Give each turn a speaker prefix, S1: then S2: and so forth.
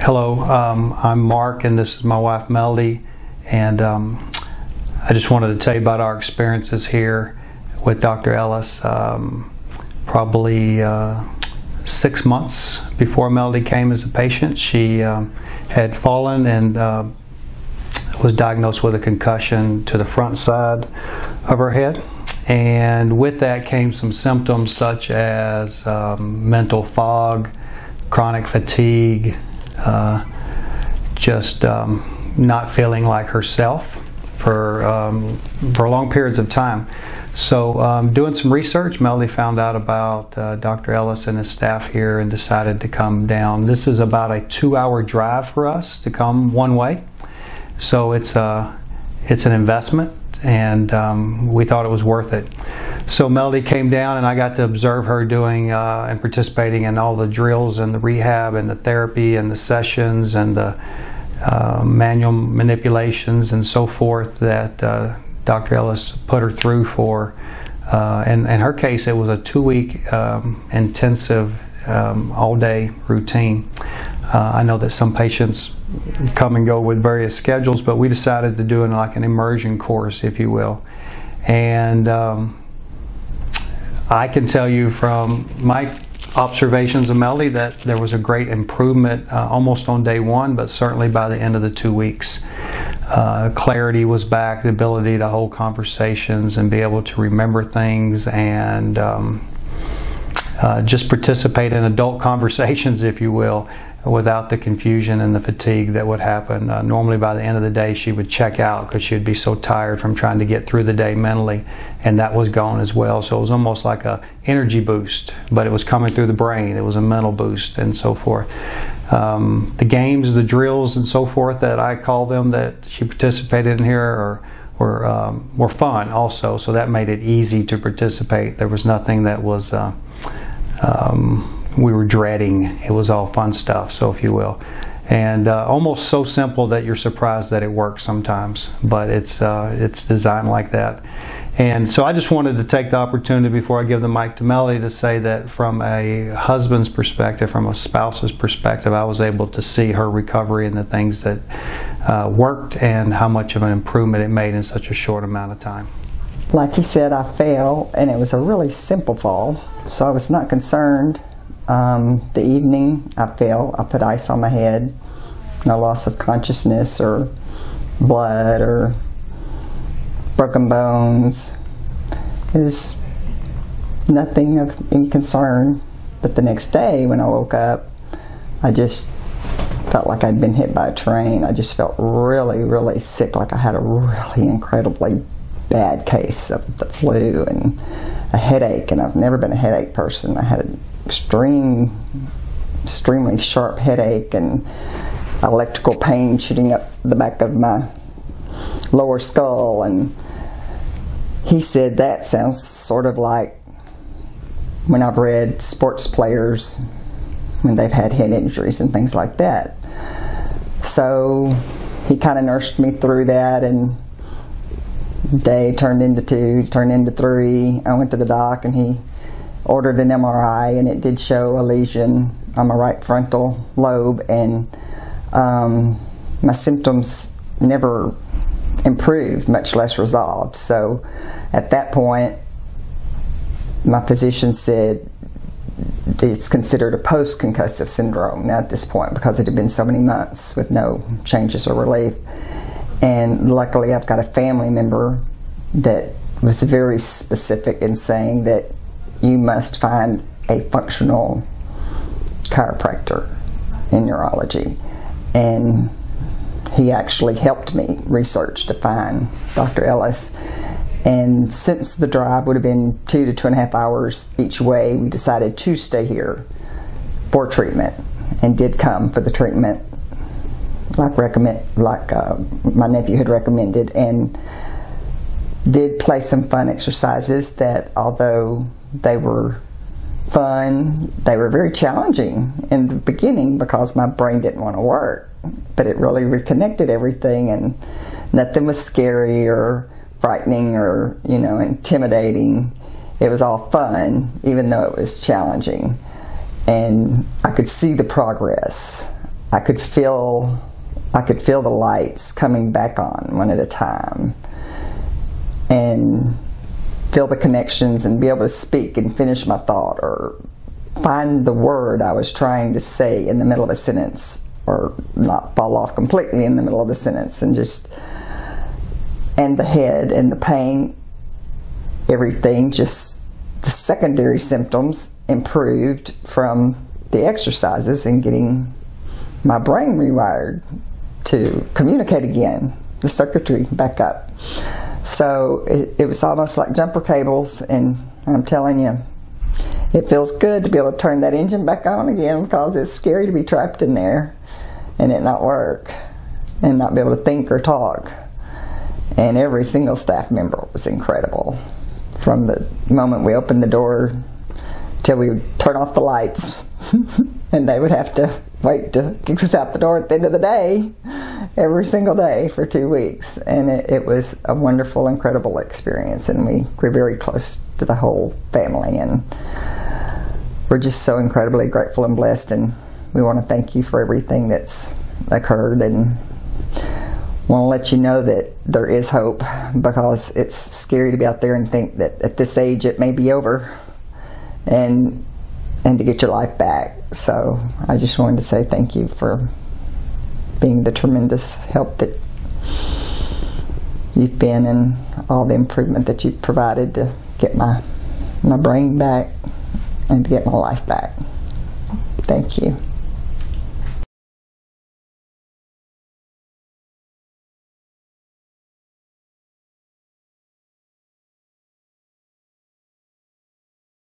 S1: Hello, I'm Mark, and this is my wife Melody, and I just wanted to tell you about our experiences here with Dr. Ellis. Probably 6 months before Melody came as a patient, she had fallen and was diagnosed with a concussion to the front side of her head. And with that came some symptoms such as mental fog, chronic fatigue, just not feeling like herself for long periods of time. So doing some research, Melody found out about Dr. Ellis and his staff here and decided to come down. This is about a 2-hour drive for us to come one way. So it's an investment, and we thought it was worth it. So Melody came down, and I got to observe her doing and participating in all the drills and the rehab and the therapy and the sessions and the manual manipulations and so forth that Dr. Ellis put her through for. In her case, it was a 2-week intensive all-day routine. I know that some patients come and go with various schedules, but we decided to do it like an immersion course, if you will. And I can tell you from my observations of Melody that there was a great improvement almost on day 1, but certainly by the end of the 2 weeks. Clarity was back, the ability to hold conversations and be able to remember things, and just participate in adult conversations, if you will, without the confusion and the fatigue that would happen. Normally by the end of the day she would check out because she'd be so tired from trying to get through the day mentally, and that was gone as well. So it was almost like a energy boost, but it was coming through the brain. It was a mental boost and so forth. The games, the drills and so forth that I call them that she participated in here were fun also, so that made it easy to participate. There was nothing that was we were dreading. It was all fun stuff, so if you will, and almost so simple that you're surprised that it works sometimes, but it's designed like that. And so I just wanted to take the opportunity before I give the mic to Melody to say that from a husband's perspective, from a spouse's perspective, I was able to see her recovery and the things that worked and how much of an improvement it made in such a short amount of time.
S2: Like he said, I fell, and it was a really simple fall, so I was not concerned. The evening I fell, I put ice on my head, no loss of consciousness or blood or broken bones. It was nothing of any concern. But the next day when I woke up, I just felt like I'd been hit by a train. I just felt really, really sick, like I had a really incredibly bad case of the flu and a headache, and I've never been a headache person. I had an extremely sharp headache and electrical pain shooting up the back of my lower skull, and he said that sounds sort of like when I've read sports players when they've had head injuries and things like that. So he kind of nursed me through that, and day turned into 2, turned into 3. I went to the doc and he ordered an MRI, and it did show a lesion on my right frontal lobe, and my symptoms never improved, much less resolved. So at that point my physician said it's considered a post-concussive syndrome now at this point, because it had been so many months with no changes or relief. And luckily I've got a family member that was very specific in saying that you must find a functional chiropractor in neurology, and he actually helped me research to find Dr. Ellis. And since the drive would have been 2 to 2.5 hours each way, we decided to stay here for treatment, and did come for the treatment like my nephew had recommended, and did play some fun exercises that, although they were fun, they were very challenging in the beginning because my brain didn't want to work. But it really reconnected everything, and nothing was scary or frightening or, you know, intimidating. It was all fun, even though it was challenging. And I could see the progress. I could feel the lights coming back on one at a time, and feel the connections and be able to speak and finish my thought, or find the word I was trying to say in the middle of a sentence, or not fall off completely in the middle of the sentence, and the head and the pain, everything, just the secondary symptoms improved from the exercises and getting my brain rewired to communicate again, the circuitry back up. So it was almost like jumper cables, and I'm telling you, it feels good to be able to turn that engine back on again, because it's scary to be trapped in there and it not work and not be able to think or talk. And every single staff member was incredible. From the moment we opened the door till we would turn off the lights and they would have to wait to kick us out the door at the end of the day, every single day for 2 weeks. And it was a wonderful, incredible experience, and we grew very close to the whole family, and we're just so incredibly grateful and blessed, and we want to thank you for everything that's occurred, and want to let you know that there is hope, because it's scary to be out there and think that at this age it may be over, and to get your life back. So I just wanted to say thank you for being the tremendous help that you've been, and all the improvement that you've provided to get my brain back and to get my life back. Thank you.